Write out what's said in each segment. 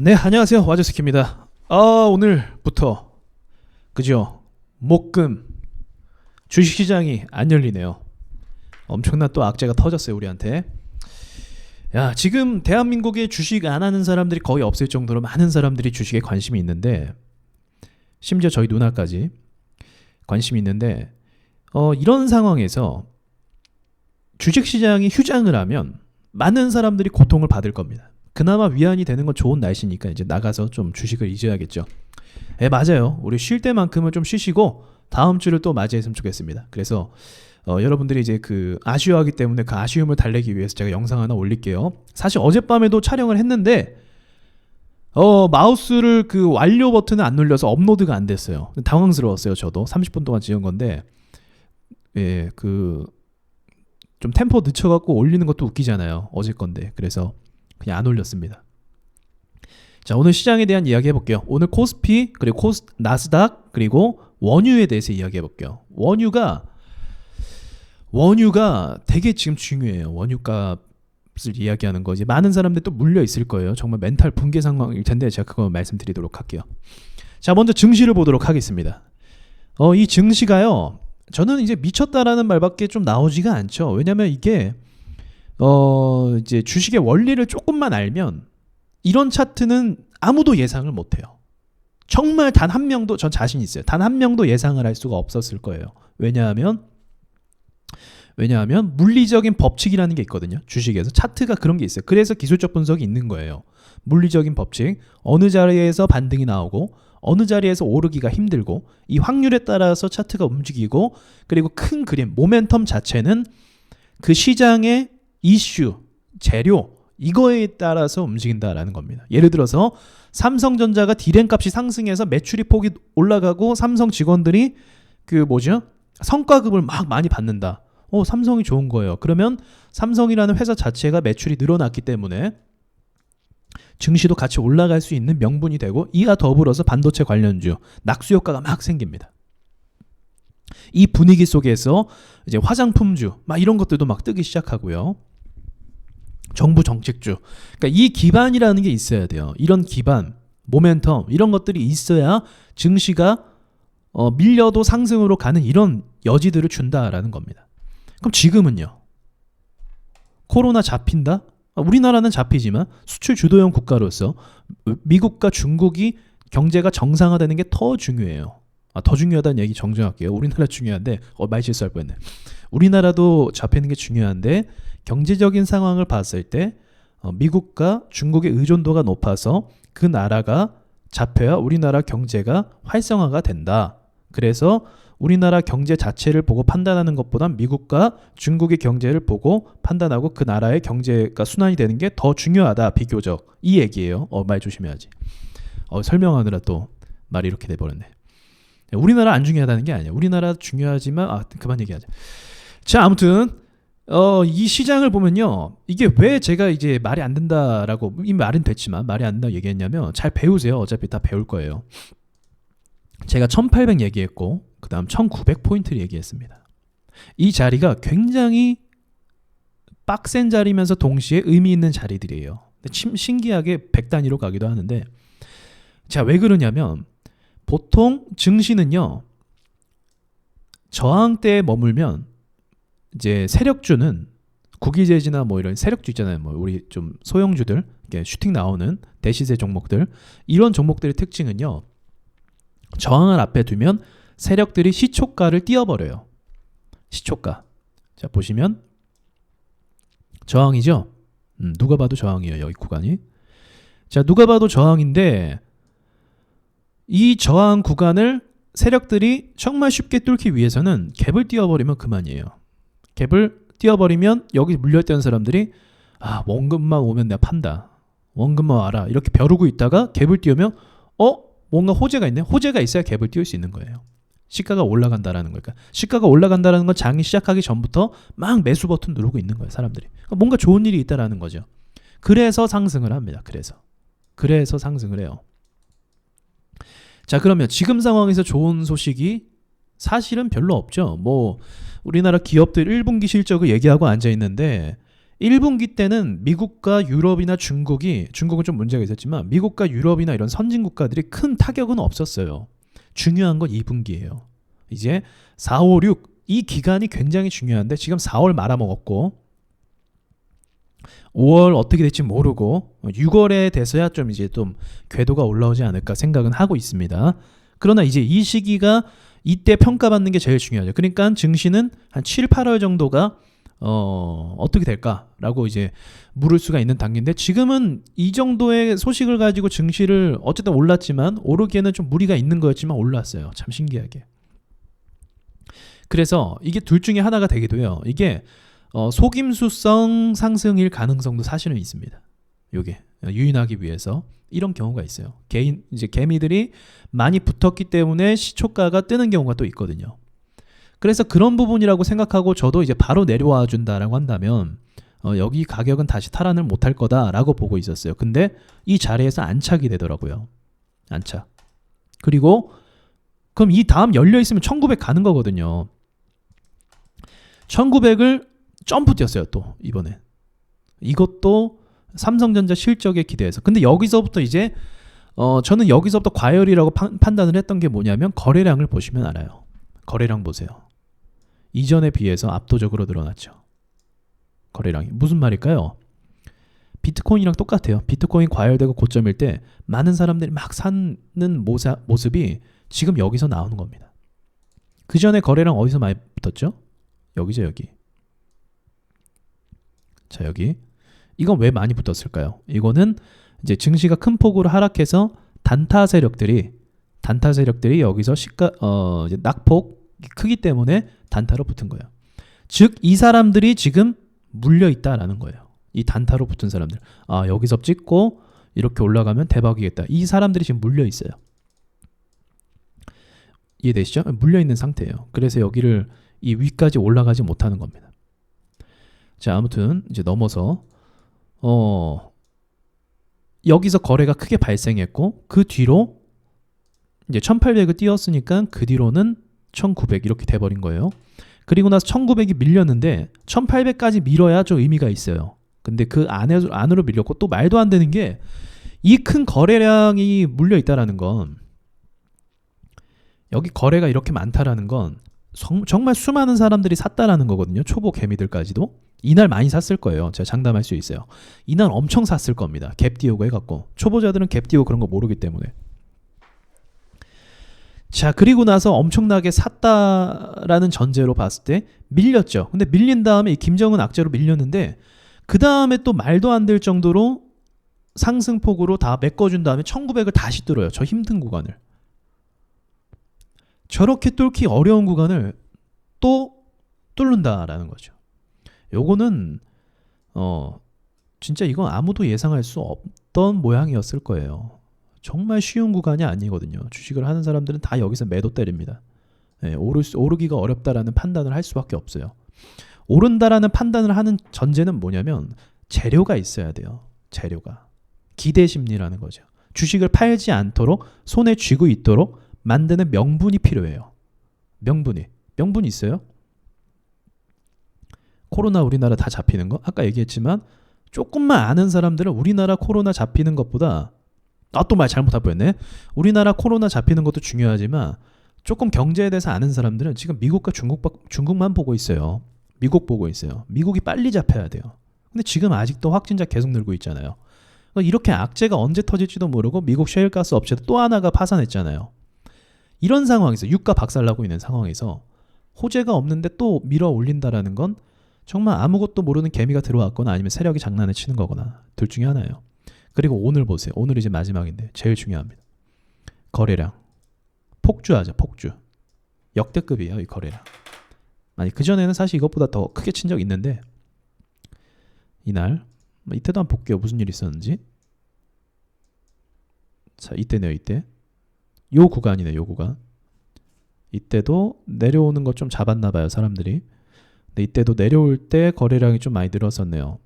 네, 안녕하세요. 와저스키입니다. 오늘부터 그죠? 목금 주식시장이 안 열리네요. 엄청난 또 악재가 터졌어요, 우리한테. 야, 지금 대한민국에 주식 안 하는 사람들이 거의 없을 정도로 많은 사람들이 주식에 관심이 있는데, 심지어 저희 누나까지 관심이 있는데, 이런 상황에서 주식시장이 휴장을 하면 많은 사람들이 고통을 받을 겁니다. 그나마 위안이 되는 건 좋은 날씨니까 이제 나가서 좀 주식을 잊어야겠죠. 맞아요. 우리 쉴 때만큼은 좀 쉬시고 다음 주를 또 맞이했으면 좋겠습니다. 그래서 여러분들이 이제 그 아쉬워하기 때문에 그 아쉬움을 달래기 위해서 제가 영상 하나 올릴게요. 사실 어젯밤에도 촬영을 했는데 마우스를 그 완료 버튼을 안 눌려서 업로드가 안 됐어요. 당황스러웠어요. 저도 30분 동안 찍은 건데 좀 템포 늦춰갖고 올리는 것도 웃기잖아요. 어제 건데. 그래서 그냥 안 올렸습니다. 자, 오늘 시장에 대한 이야기 해볼게요. 오늘 코스피 그리고 나스닥 그리고 원유에 대해서 이야기 해볼게요. 원유가 되게 지금 중요해요. 원유값을 이야기하는 거 이제 많은 사람들이 또 물려 있을 거예요. 정말 멘탈 붕괴 상황일 텐데 제가 그거 말씀드리도록 할게요. 자, 먼저 증시를 보도록 하겠습니다. 이 증시가요, 저는 이제 미쳤다라는 말밖에 좀 나오지가 않죠. 왜냐면 이게 이제 주식의 원리를 조금만 알면 이런 차트는 아무도 예상을 못해요. 정말 단 한 명도, 전 자신 있어요. 단 한 명도 예상을 할 수가 없었을 거예요. 왜냐하면 물리적인 법칙이라는 게 있거든요. 주식에서 차트가 그런 게 있어요. 그래서 기술적 분석이 있는 거예요. 물리적인 법칙, 어느 자리에서 반등이 나오고 어느 자리에서 오르기가 힘들고 이 확률에 따라서 차트가 움직이고, 그리고 큰 그림, 모멘텀 자체는 그 시장의 이슈, 재료, 이거에 따라서 움직인다라는 겁니다. 예를 들어서 삼성전자가 디램 값이 상승해서 매출이 폭이 올라가고 삼성 직원들이 성과급을 막 많이 받는다. 삼성이 좋은 거예요. 그러면 삼성이라는 회사 자체가 매출이 늘어났기 때문에 증시도 같이 올라갈 수 있는 명분이 되고, 이와 더불어서 반도체 관련주 낙수 효과가 막 생깁니다. 이 분위기 속에서 이제 화장품주 막 이런 것들도 막 뜨기 시작하고요. 정부 정책주. 그러니까 이 기반이라는 게 있어야 돼요. 이런 기반, 모멘텀 이런 것들이 있어야 증시가 밀려도 상승으로 가는 이런 여지들을 준다라는 겁니다. 그럼 지금은요, 코로나 잡힌다? 우리나라는 잡히지만 수출 주도형 국가로서 미국과 중국이 경제가 정상화되는 게 더 중요해요. 더 중요하다는 얘기 정정할게요. 우리나라 중요한데 말 실수할 뻔했네. 우리나라도 잡히는 게 중요한데, 경제적인 상황을 봤을 때 미국과 중국의 의존도가 높아서 그 나라가 잡혀야 우리나라 경제가 활성화가 된다. 그래서 우리나라 경제 자체를 보고 판단하는 것보다 미국과 중국의 경제를 보고 판단하고 그 나라의 경제가 순환이 되는 게 더 중요하다, 비교적. 이 얘기예요. 말 조심해야지. 설명하느라 또 말이 이렇게 돼버렸네. 우리나라 안 중요하다는 게 아니야. 우리나라 중요하지만 그만 얘기하자. 자, 아무튼 이 시장을 보면요, 이게 왜 제가 이제 말이 안 된다라고, 이 말은 됐지만 말이 안 된다고 얘기했냐면, 잘 배우세요. 어차피 다 배울 거예요. 제가 1800 얘기했고 그 다음 1900포인트를 얘기했습니다. 이 자리가 굉장히 빡센 자리면서 동시에 의미 있는 자리들이에요. 신기하게 100단위로 가기도 하는데, 자, 왜 그러냐면 보통 증시는요, 저항대에 머물면 이제 세력주는 국유재지나 뭐 이런 세력주 있잖아요. 뭐 우리 좀 소형주들, 슈팅 나오는 대시세 종목들, 이런 종목들의 특징은요, 저항을 앞에 두면 세력들이 시초가를 띄워버려요. 시초가. 자, 보시면 저항이죠. 누가 봐도 저항이에요, 여기 구간이. 자, 누가 봐도 저항인데 이 저항 구간을 세력들이 정말 쉽게 뚫기 위해서는 갭을 띄워버리면 그만이에요. 갭을 띄워버리면 여기 물려있던 사람들이 원금만 오면 내가 판다, 원금만 와라, 이렇게 벼르고 있다가 갭을 띄우면 뭔가 호재가 있네. 호재가 있어야 갭을 띄울 수 있는 거예요. 시가가 올라간다라는 거니까. 시가가 올라간다라는 건 장이 시작하기 전부터 막 매수 버튼 누르고 있는 거예요, 사람들이. 뭔가 좋은 일이 있다라는 거죠. 그래서 상승을 합니다. 그래서 상승을 해요. 자, 그러면 지금 상황에서 좋은 소식이 사실은 별로 없죠. 뭐 우리나라 기업들 1분기 실적을 얘기하고 앉아 있는데 1분기 때는 미국과 유럽이나 중국은 좀 문제가 있었지만 미국과 유럽이나 이런 선진 국가들이 큰 타격은 없었어요. 중요한 건 2분기예요. 이제 4, 5, 6 이 기간이 굉장히 중요한데 지금 4월 말아먹었고 5월 어떻게 될지 모르고 6월에 돼서야 좀 이제 좀 궤도가 올라오지 않을까 생각은 하고 있습니다. 그러나 이제 이 시기가 이때 평가받는 게 제일 중요하죠. 그러니까 증시는 한 7, 8월 정도가 어떻게 될까라고 이제 물을 수가 있는 단계인데 지금은 이 정도의 소식을 가지고 증시를 어쨌든 올랐지만 오르기에는 좀 무리가 있는 거였지만 올랐어요. 참 신기하게. 그래서 이게 둘 중에 하나가 되기도 해요. 이게 속임수성 상승일 가능성도 사실은 있습니다. 요게 유인하기 위해서 이런 경우가 있어요. 이제 개미들이 많이 붙었기 때문에 시초가가 뜨는 경우가 또 있거든요. 그래서 그런 부분이라고 생각하고 저도 이제 바로 내려와 준다라고 한다면 여기 가격은 다시 탈환을 못할 거다라고 보고 있었어요. 근데 이 자리에서 안착이 되더라고요. 안착. 그리고 그럼 이 다음 열려 있으면 1900 가는 거거든요. 1900을 점프 뛰었어요. 또 이번에 이것도 삼성전자 실적에 기대해서. 근데 여기서부터 이제 저는 여기서부터 과열이라고 판단을 했던 게 뭐냐면 거래량을 보시면 알아요. 거래량 보세요. 이전에 비해서 압도적으로 늘어났죠. 거래량이. 무슨 말일까요? 비트코인이랑 똑같아요. 비트코인 과열되고 고점일 때 많은 사람들이 막 사는 모습이 지금 여기서 나오는 겁니다. 그 전에 거래량 어디서 많이 붙었죠? 여기죠, 여기. 자, 여기. 이건 왜 많이 붙었을까요? 이거는 이제 증시가 큰 폭으로 하락해서 단타 세력들이 여기서 이제 낙폭 크기 때문에 단타로 붙은 거예요. 즉, 이 사람들이 지금 물려 있다라는 거예요. 이 단타로 붙은 사람들. 아, 여기서 찍고 이렇게 올라가면 대박이겠다. 이 사람들이 지금 물려 있어요. 이해되시죠? 물려 있는 상태예요. 그래서 여기를 이 위까지 올라가지 못하는 겁니다. 자, 아무튼 이제 넘어서 여기서 거래가 크게 발생했고 그 뒤로 이제 1800을 띄웠으니까 그 뒤로는 1900 이렇게 돼버린 거예요. 그리고 나서 1900이 밀렸는데 1800까지 밀어야 좀 의미가 있어요. 근데 그 안으로 밀렸고 또 말도 안 되는 게 이 큰 거래량이 물려 있다라는 건 여기 거래가 이렇게 많다라는 건 정말 수많은 사람들이 샀다라는 거거든요. 초보 개미들까지도. 이날 많이 샀을 거예요. 제가 장담할 수 있어요. 이날 엄청 샀을 겁니다. 갭 띄우고 해갖고. 초보자들은 갭 띄우고 그런 거 모르기 때문에. 자, 그리고 나서 엄청나게 샀다라는 전제로 봤을 때 밀렸죠. 근데 밀린 다음에 이 김정은 악재로 밀렸는데 그 다음에 또 말도 안 될 정도로 상승폭으로 다 메꿔준 다음에 1900을 다시 뚫어요. 저 힘든 구간을. 저렇게 뚫기 어려운 구간을 또 뚫는다라는 거죠. 요거는 진짜 이건 아무도 예상할 수 없던 모양이었을 거예요. 정말 쉬운 구간이 아니거든요. 주식을 하는 사람들은 다 여기서 매도 때립니다. 네, 오르기가 어렵다라는 판단을 할 수밖에 없어요. 오른다라는 판단을 하는 전제는 뭐냐면 재료가 있어야 돼요. 재료가. 기대 심리라는 거죠. 주식을 팔지 않도록 손에 쥐고 있도록 만드는 명분이 필요해요. 명분이 있어요? 코로나 우리나라 다 잡히는 거? 아까 얘기했지만 조금만 아는 사람들은 우리나라 코로나 잡히는 것보다 또 말 잘못할 뻔했네. 우리나라 코로나 잡히는 것도 중요하지만 조금 경제에 대해서 아는 사람들은 지금 미국과 중국만 보고 있어요. 미국 보고 있어요. 미국이 빨리 잡혀야 돼요. 근데 지금 아직도 확진자 계속 늘고 있잖아요. 이렇게 악재가 언제 터질지도 모르고 미국 셰일가스 업체도 또 하나가 파산했잖아요. 이런 상황에서 유가 박살나고 있는 상황에서 호재가 없는데 또 밀어 올린다라는 건 정말 아무것도 모르는 개미가 들어왔거나 아니면 세력이 장난을 치는 거거나 둘 중에 하나예요. 그리고 오늘 보세요. 오늘 이제 마지막인데 제일 중요합니다. 거래량. 폭주하죠. 폭주. 역대급이에요. 이 거래량. 아니 그전에는 사실 이것보다 더 크게 친 적 있는데 이날 이때도 한번 볼게요. 무슨 일이 있었는지. 자, 이때네요. 이때. 요 구간이네. 요 구간. 이때도 내려오는 거 좀 잡았나 봐요. 사람들이. 근데 이때도 내려올 때 거래량이 좀 많이 늘었었네요.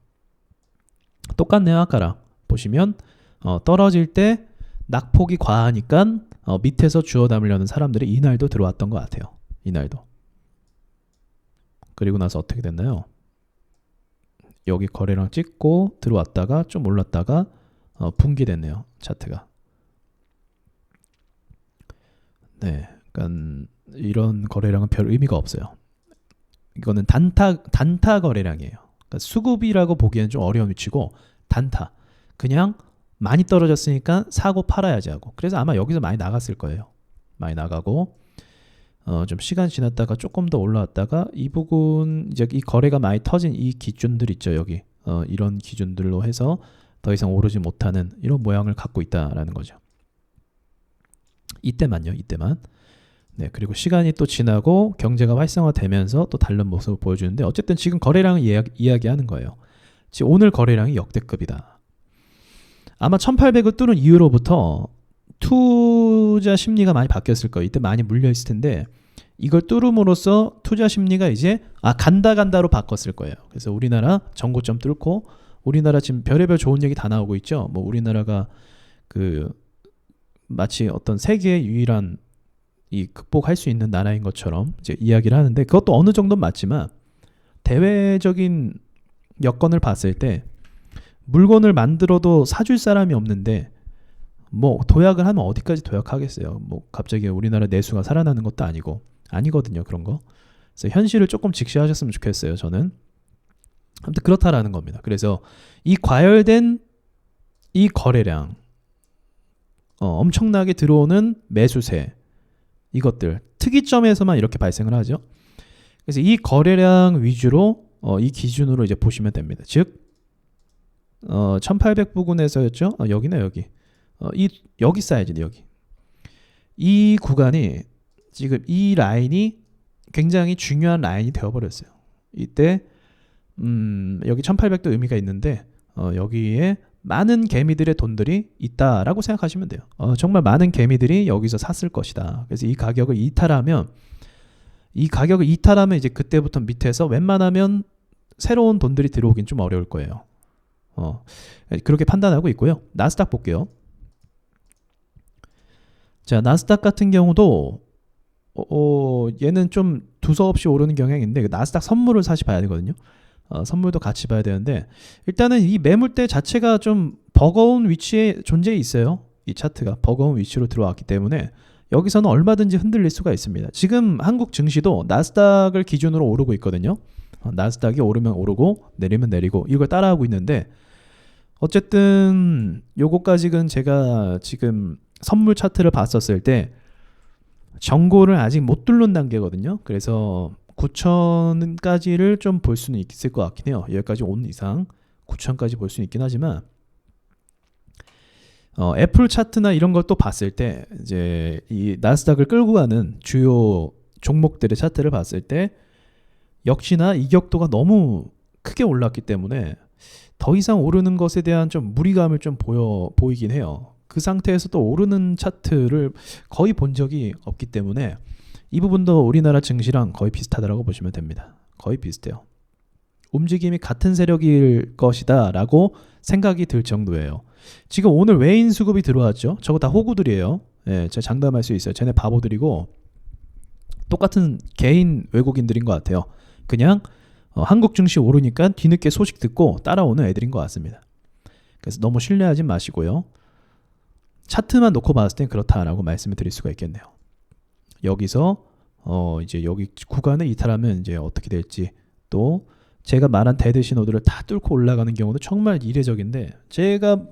똑같네요. 아까랑. 보시면 떨어질 때 낙폭이 과하니까 밑에서 주워 담으려는 사람들이 이날도 들어왔던 것 같아요. 이날도. 그리고 나서 어떻게 됐나요? 여기 거래량 찍고 들어왔다가 좀 올랐다가 붕괴됐네요. 차트가. 네, 그러니까 이런 거래량은 별 의미가 없어요. 이거는 단타 거래량이에요. 그러니까 수급이라고 보기에는 좀 어려운 위치고 단타. 그냥 많이 떨어졌으니까 사고 팔아야지 하고. 그래서 아마 여기서 많이 나갔을 거예요. 많이 나가고 좀 시간 지났다가 조금 더 올라왔다가 이 부분 이제 이 거래가 많이 터진 이 기준들 있죠. 여기 이런 기준들로 해서 더 이상 오르지 못하는 이런 모양을 갖고 있다라는 거죠. 이때만요. 이때만. 네, 그리고 시간이 또 지나고 경제가 활성화되면서 또 다른 모습을 보여주는데 어쨌든 지금 거래량을 이야기하는 거예요. 지금 오늘 거래량이 역대급이다. 아마 1800을 뚫은 이후로부터 투자 심리가 많이 바뀌었을 거예요. 이때 많이 물려있을 텐데 이걸 뚫음으로써 투자 심리가 이제 간다로 바꿨을 거예요. 그래서 우리나라 전고점 뚫고 우리나라 지금 별의별 좋은 얘기 다 나오고 있죠. 뭐 우리나라가 마치 어떤 세계의 유일한 이 극복할 수 있는 나라인 것처럼 이제 이야기를 하는데 그것도 어느 정도는 맞지만 대외적인 여건을 봤을 때 물건을 만들어도 사줄 사람이 없는데 뭐 도약을 하면 어디까지 도약하겠어요. 뭐 갑자기 우리나라 내수가 살아나는 것도 아니거든요. 그런 거. 그래서 현실을 조금 직시하셨으면 좋겠어요. 저는. 아무튼 그렇다라는 겁니다. 그래서 이 과열된 이 거래량 엄청나게 들어오는 매수세 이것들 특이점에서만 이렇게 발생을 하죠. 그래서 이 거래량 위주로 이 기준으로 이제 보시면 됩니다. 즉 1800 부근에서였죠. 여기네 여기. 여기 사이즈네 여기. 이 구간이 지금 이 라인이 굉장히 중요한 라인이 되어버렸어요. 이때 여기 1800도 의미가 있는데 여기에 많은 개미들의 돈들이 있다라고 생각하시면 돼요. 정말 많은 개미들이 여기서 샀을 것이다. 그래서 이 가격을 이탈하면 이제 그때부터 밑에서 웬만하면 새로운 돈들이 들어오긴 좀 어려울 거예요. 그렇게 판단하고 있고요. 나스닥 볼게요. 자, 나스닥 같은 경우도 얘는 좀 두서없이 오르는 경향이 있는데 나스닥 선물을 사실 봐야 되거든요. 선물도 같이 봐야 되는데 일단은 이 매물대 자체가 좀 버거운 위치에 존재해 있어요. 이 차트가 버거운 위치로 들어왔기 때문에 여기서는 얼마든지 흔들릴 수가 있습니다. 지금 한국 증시도 나스닥을 기준으로 오르고 있거든요. 나스닥이 오르면 오르고 내리면 내리고 이걸 따라하고 있는데 어쨌든 요거까지는 제가 지금 선물 차트를 봤었을 때 정고를 아직 못 뚫는 단계거든요. 그래서 9,000까지를 좀 볼 수는 있을 것 같긴 해요. 여기까지 온 이상 9,000까지 볼 수는 있긴 하지만 애플 차트나 이런 걸 또 봤을 때 이제 이 나스닥을 끌고 가는 주요 종목들의 차트를 봤을 때 역시나 이격도가 너무 크게 올랐기 때문에 더 이상 오르는 것에 대한 좀 무리감을 좀 보이긴 해요. 그 상태에서 또 오르는 차트를 거의 본 적이 없기 때문에 이 부분도 우리나라 증시랑 거의 비슷하다고 보시면 됩니다. 거의 비슷해요. 움직임이 같은 세력일 것이다 라고 생각이 들 정도예요. 지금 오늘 외인 수급이 들어왔죠. 저거 다 호구들이에요. 예, 제가 장담할 수 있어요. 쟤네 바보들이고 똑같은 개인 외국인들인 것 같아요. 그냥 한국 증시 오르니까 뒤늦게 소식 듣고 따라오는 애들인 것 같습니다. 그래서 너무 신뢰하지 마시고요. 차트만 놓고 봤을 땐 그렇다라고 말씀을 드릴 수가 있겠네요. 여기서 이제 여기 구간을 이탈하면 이제 어떻게 될지 또 제가 말한 데드 신호들을 다 뚫고 올라가는 경우도 정말 이례적인데 제가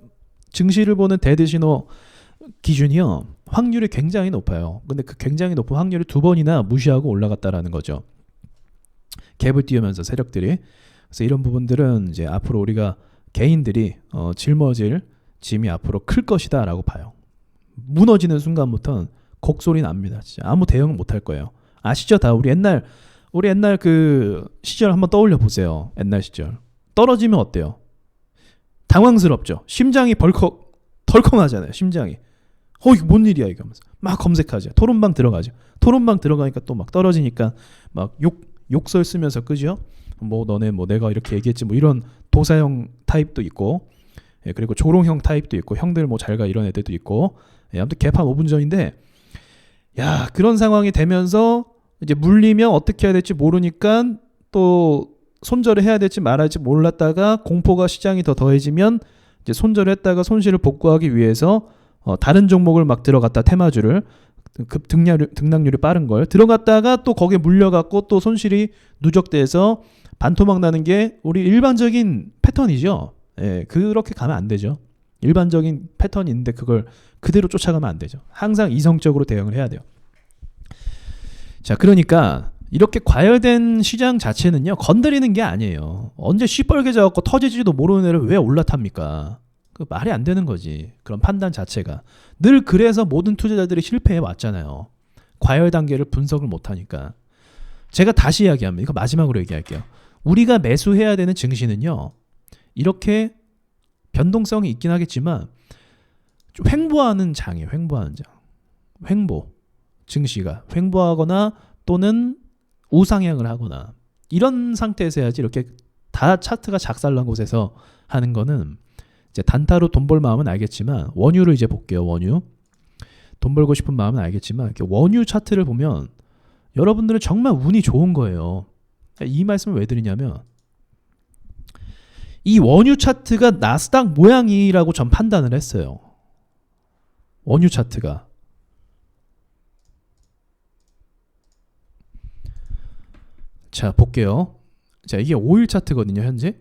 증시를 보는 데드 신호 기준이요 확률이 굉장히 높아요. 근데 그 굉장히 높은 확률을 2번이나 무시하고 올라갔다라는 거죠. 갭을 띄우면서 세력들이. 그래서 이런 부분들은 이제 앞으로 우리가 개인들이 짊어질 짐이 앞으로 클 것이다 라고 봐요. 무너지는 순간부터는 곡소리 납니다. 진짜 아무 대응을 못 할 거예요. 아시죠? 다 우리 옛날 그 시절 한번 떠올려 보세요. 옛날 시절. 떨어지면 어때요? 당황스럽죠. 심장이 덜컹하잖아요. 심장이. 이거 뭔 일이야 이거 하면서 막 검색하죠. 토론방 들어가죠. 토론방 들어가니까 또 막 떨어지니까 막 욕설 쓰면서 끄죠. 뭐 너네 뭐 내가 이렇게 얘기했지 뭐 이런 도사형 타입도 있고 예, 그리고 조롱형 타입도 있고 형들 뭐 잘가 이런 애들도 있고 예, 아무튼 개판 5분 전인데 그런 상황이 되면서 이제 물리면 어떻게 해야 될지 모르니까 또 손절을 해야 될지 말아야 할지 몰랐다가 공포가 시장이 더 더해지면 이제 손절을 했다가 손실을 복구하기 위해서 다른 종목을 막 들어갔다 테마주를 급 등락률이 빠른 걸 들어갔다가 또 거기에 물려갖고 또 손실이 누적돼서 반토막 나는 게 우리 일반적인 패턴이죠. 예, 그렇게 가면 안 되죠. 일반적인 패턴이 있는데 그걸 그대로 쫓아가면 안 되죠. 항상 이성적으로 대응을 해야 돼요. 자, 그러니까 이렇게 과열된 시장 자체는요, 건드리는 게 아니에요. 언제 시뻘게 져갖고 터지지도 모르는 애를 왜 올라탑니까? 그 말이 안 되는 거지. 그런 판단 자체가. 늘 그래서 모든 투자자들이 실패해 왔잖아요. 과열 단계를 분석을 못하니까. 제가 다시 이야기합니다. 이거 마지막으로 얘기할게요. 우리가 매수해야 되는 증시는요, 이렇게 변동성이 있긴 하겠지만 좀 횡보하는 장이에요. 횡보하는 장. 횡보. 증시가 횡보하거나 또는 우상향을 하거나 이런 상태에서 해야지. 이렇게 다 차트가 작살난 곳에서 하는 거는 이제 단타로 돈 벌 마음은 알겠지만, 원유를 이제 볼게요. 원유. 돈 벌고 싶은 마음은 알겠지만 이렇게 원유 차트를 보면 여러분들은 정말 운이 좋은 거예요. 이 말씀을 왜 드리냐면, 이 원유 차트가 나스닥 모양이라고 전 판단을 했어요. 원유 차트가. 자, 볼게요. 자, 이게 5일 차트거든요, 현재.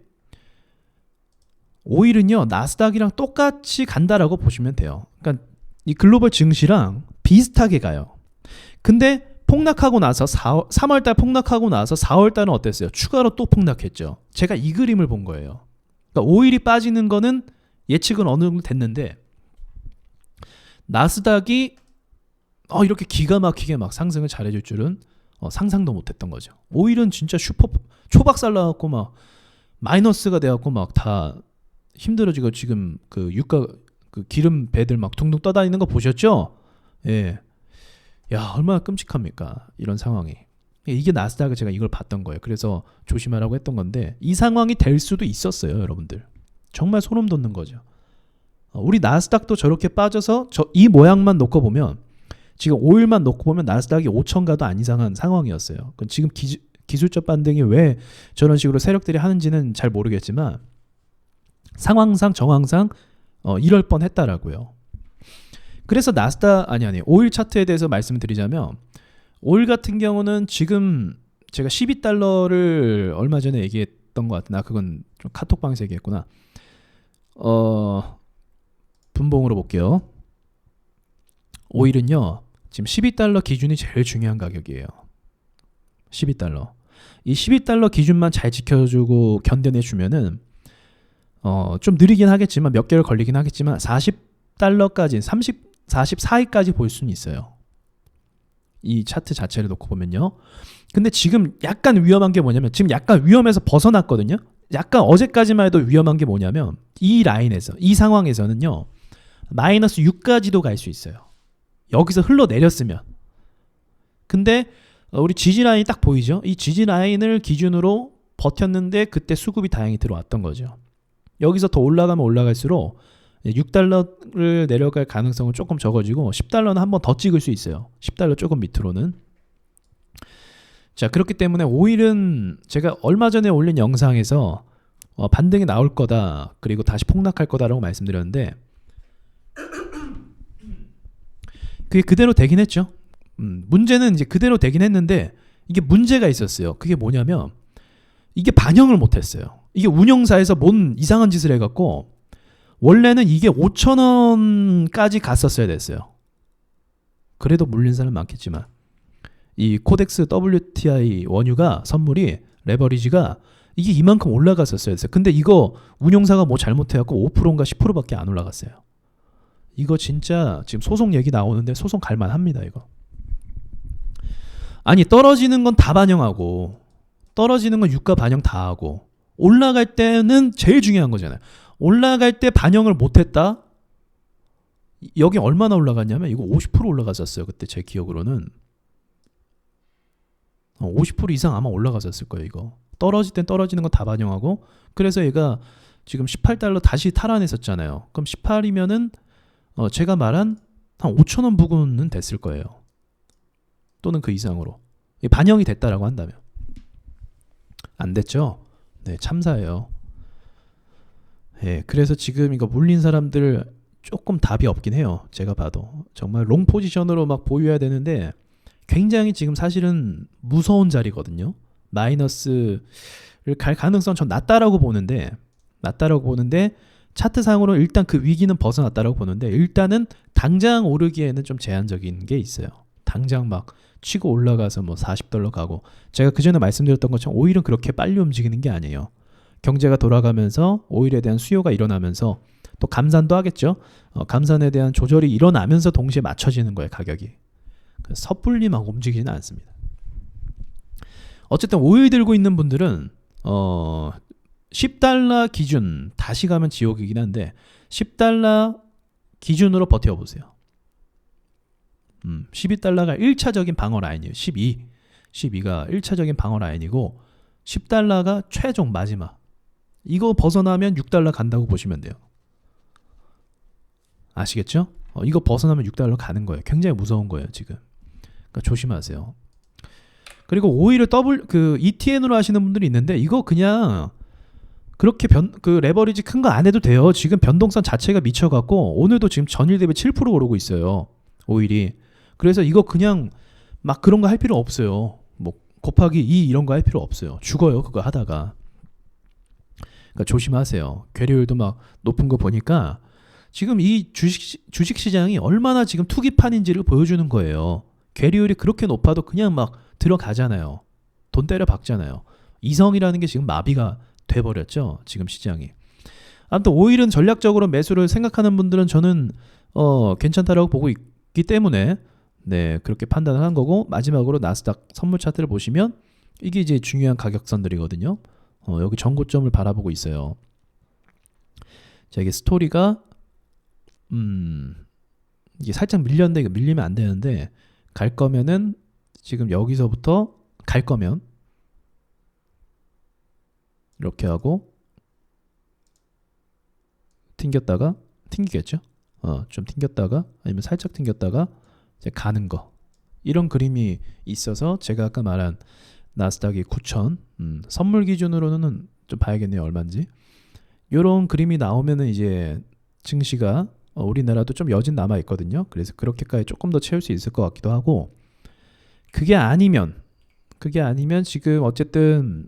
5일은요, 나스닥이랑 똑같이 간다라고 보시면 돼요. 그러니까 이 글로벌 증시랑 비슷하게 가요. 근데 폭락하고 나서 3월달 폭락하고 나서 4월달은 어땠어요? 추가로 또 폭락했죠. 제가 이 그림을 본 거예요. 그러니까 5일이 빠지는 거는 예측은 어느 정도 됐는데, 나스닥이 이렇게 기가 막히게 막 상승을 잘해줄 줄은 상상도 못했던 거죠. 5일은 진짜 초박살 나갖고 막 마이너스가 돼갖고 막 다 힘들어지고, 지금 그 유가 그 기름 배들 막 둥둥 떠다니는 거 보셨죠? 예. 야, 얼마나 끔찍합니까? 이런 상황이. 이게 나스닥을 제가 이걸 봤던 거예요. 그래서 조심하라고 했던 건데, 이 상황이 될 수도 있었어요, 여러분들. 정말 소름 돋는 거죠. 우리 나스닥도 저렇게 빠져서 이 모양만 놓고 보면, 지금 5일만 놓고 보면 나스닥이 5천 가도 안 이상한 상황이었어요. 지금 기술적 반등이 왜 저런 식으로 세력들이 하는지는 잘 모르겠지만, 상황상 정황상 이럴 뻔 했다라고요. 그래서 나스닥 5일 차트에 대해서 말씀을 드리자면, 5일 같은 경우는 지금 제가 12달러를 얼마 전에 얘기했던 것 같나? 그건 좀 카톡방에서 얘기했구나. 분봉으로 볼게요. 5일은요, 지금 12달러 기준이 제일 중요한 가격이에요. 12달러. 이 12달러 기준만 잘 지켜주고 견뎌내주면은 좀 느리긴 하겠지만, 몇 개월 걸리긴 하겠지만 40달러까지 44일까지 볼 수는 있어요. 이 차트 자체를 놓고 보면요. 근데 지금 약간 위험한 게 뭐냐면, 지금 약간 위험해서 벗어났거든요. 약간 어제까지만 해도 위험한 게 뭐냐면, 이 라인에서, 이 상황에서는요, 마이너스 6까지도 갈 수 있어요. 여기서 흘러내렸으면. 근데 우리 지지 라인이 딱 보이죠? 이 지지 라인을 기준으로 버텼는데 그때 수급이 다행히 들어왔던 거죠. 여기서 더 올라가면 올라갈수록 6달러를 내려갈 가능성은 조금 적어지고, 10달러는 한 번 더 찍을 수 있어요. 10달러 조금 밑으로는. 자, 그렇기 때문에 5일은 제가 얼마 전에 올린 영상에서 반등이 나올 거다, 그리고 다시 폭락할 거다라고 말씀드렸는데, 그게 그대로 되긴 했죠. 문제는 이제 그대로 되긴 했는데, 이게 문제가 있었어요. 그게 뭐냐면, 이게 반영을 못했어요. 이게 운용사에서 뭔 이상한 짓을 해갖고, 원래는 이게 5,000원까지 갔었어야 됐어요. 그래도 물린 사람 많겠지만, 이 코덱스 WTI 원유가 선물이 레버리지가 이게 이만큼 올라갔었어야 됐어요. 근데 이거 운용사가 뭐 잘못해갖고 5%인가 10%밖에 안 올라갔어요. 이거 진짜 지금 소송 얘기 나오는데 소송 갈만합니다, 이거. 아니, 떨어지는 건 다 반영하고, 떨어지는 건 유가 반영 다 하고, 올라갈 때는 제일 중요한 거잖아요. 올라갈 때 반영을 못했다? 여기 얼마나 올라갔냐면, 이거 50% 올라갔었어요. 그때 제 기억으로는 50% 이상 아마 올라갔었을 거예요. 이거 떨어질 땐 떨어지는 건 다 반영하고, 그래서 얘가 지금 18달러 다시 탈환했었잖아요. 그럼 18이면은 제가 말한 한 5,000원 부근은 됐을 거예요. 또는 그 이상으로 반영이 됐다라고 한다면. 안 됐죠. 네, 참사예요. 예, 그래서 지금 이거 물린 사람들 조금 답이 없긴 해요. 제가 봐도 정말 롱 포지션으로 막 보유해야 되는데 굉장히 지금 사실은 무서운 자리거든요. 마이너스를 갈 가능성 전 낮다라고 보는데 차트상으로 일단 그 위기는 벗어났다라고 보는데 일단은 당장 오르기에는 좀 제한적인 게 있어요. 당장 막 치고 올라가서 뭐 $40 가고 제가 그전에 말씀드렸던 것처럼 오일은 그렇게 빨리 움직이는 게 아니에요. 경제가 돌아가면서 오일에 대한 수요가 일어나면서 또 감산도 하겠죠. 감산에 대한 조절이 일어나면서 동시에 맞춰지는 거예요, 가격이. 섣불리 막 움직이지는 않습니다. 어쨌든 오일 들고 있는 분들은 $10 기준, 다시 가면 지옥이긴 한데 $10 기준으로 버텨보세요. 12달러가 1차적인 방어 라인이에요. 12가 1차적인 방어 라인이고 $10가 최종 마지막. 이거 벗어나면 $6 간다고 보시면 돼요. 아시겠죠? 이거 벗어나면 $6 가는 거예요. 굉장히 무서운 거예요, 지금. 그러니까 조심하세요. 그리고 오히려 ETN으로 하시는 분들이 있는데 이거 그냥 그렇게 그 레버리지 큰 거 안 해도 돼요. 지금 변동성 자체가 미쳐갖고 오늘도 지금 전일 대비 7% 오르고 있어요. 오일이. 그래서 이거 그냥 막 그런 거 할 필요 없어요. 뭐 곱하기 2 이런 거 할 필요 없어요. 죽어요, 그거 하다가. 그러니까 조심하세요. 괴리율도 막 높은 거 보니까 지금 이 주식 시장이 얼마나 지금 투기판인지를 보여주는 거예요. 괴리율이 그렇게 높아도 그냥 막 들어가잖아요. 돈 때려 박잖아요. 이성이라는 게 지금 마비가 돼버렸죠, 지금 시장이. 아무튼 오일은 전략적으로 매수를 생각하는 분들은 저는 괜찮다라고 보고 있기 때문에 네, 그렇게 판단을 한 거고, 마지막으로 나스닥 선물 차트를 보시면 이게 이제 중요한 가격선들이거든요. 여기 전고점을 바라보고 있어요. 자, 이게 스토리가 이게 살짝 밀렸는데 이거 밀리면 안 되는데, 갈 거면은 지금 여기서부터 갈 거면 이렇게 하고 튕기겠죠? 좀 튕겼다가 아니면 살짝 튕겼다가 이제 가는 거, 이런 그림이 있어서 제가 아까 말한 나스닥이 9,000 선물 기준으로는 좀 봐야겠네요, 얼마인지. 이런 그림이 나오면은 이제 증시가 우리나라도 좀 여진 남아 있거든요. 그래서 그렇게까지 조금 더 채울 수 있을 것 같기도 하고, 그게 아니면 지금 어쨌든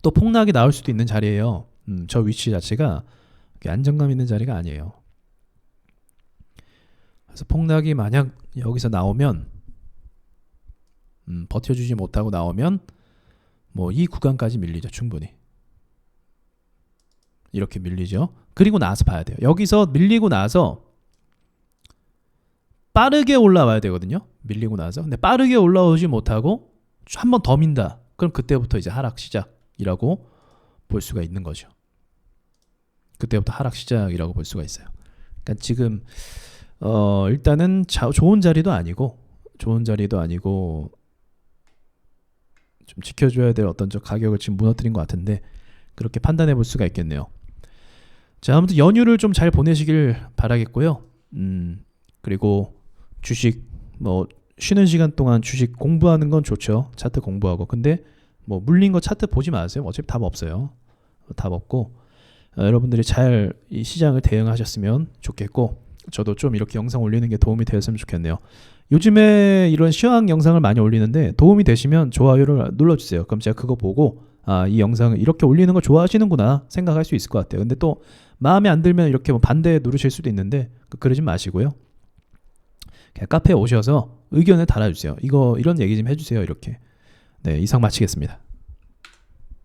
또 폭락이 나올 수도 있는 자리예요. 저 위치 자체가 안정감 있는 자리가 아니에요. 그래서 폭락이 만약 여기서 나오면 버텨주지 못하고 나오면 뭐 이 구간까지 밀리죠, 충분히. 이렇게 밀리죠. 그리고 나서 봐야 돼요. 여기서 밀리고 나서 빠르게 올라와야 되거든요. 밀리고 나서. 근데 빠르게 올라오지 못하고 한 번 더 민다. 그럼 그때부터 이제 하락 시작이라고 볼 수가 있는 거죠. 그때부터 하락 시작이라고 볼 수가 있어요. 그러니까 지금 일단은 좋은 자리도 아니고 좀 지켜줘야 될 어떤 저 가격을 지금 무너뜨린 것 같은데, 그렇게 판단해 볼 수가 있겠네요. 자, 아무튼 연휴를 좀 잘 보내시길 바라겠고요. 그리고 주식 뭐 쉬는 시간 동안 주식 공부하는 건 좋죠. 차트 공부하고. 근데 뭐 물린 거 차트 보지 마세요. 어차피 답 없어요. 답 없고 여러분들이 잘 이 시장을 대응하셨으면 좋겠고, 저도 좀 이렇게 영상 올리는 게 도움이 되었으면 좋겠네요. 요즘에 이런 시황 영상을 많이 올리는데 도움이 되시면 좋아요를 눌러주세요. 그럼 제가 그거 보고 이 영상을 이렇게 올리는 거 좋아하시는구나 생각할 수 있을 것 같아요. 근데 또 마음에 안 들면 이렇게 뭐 반대 누르실 수도 있는데 그러지 마시고요. 그냥 카페에 오셔서 의견을 달아주세요. 이런 얘기 좀 해주세요. 이렇게. 네, 이상 마치겠습니다.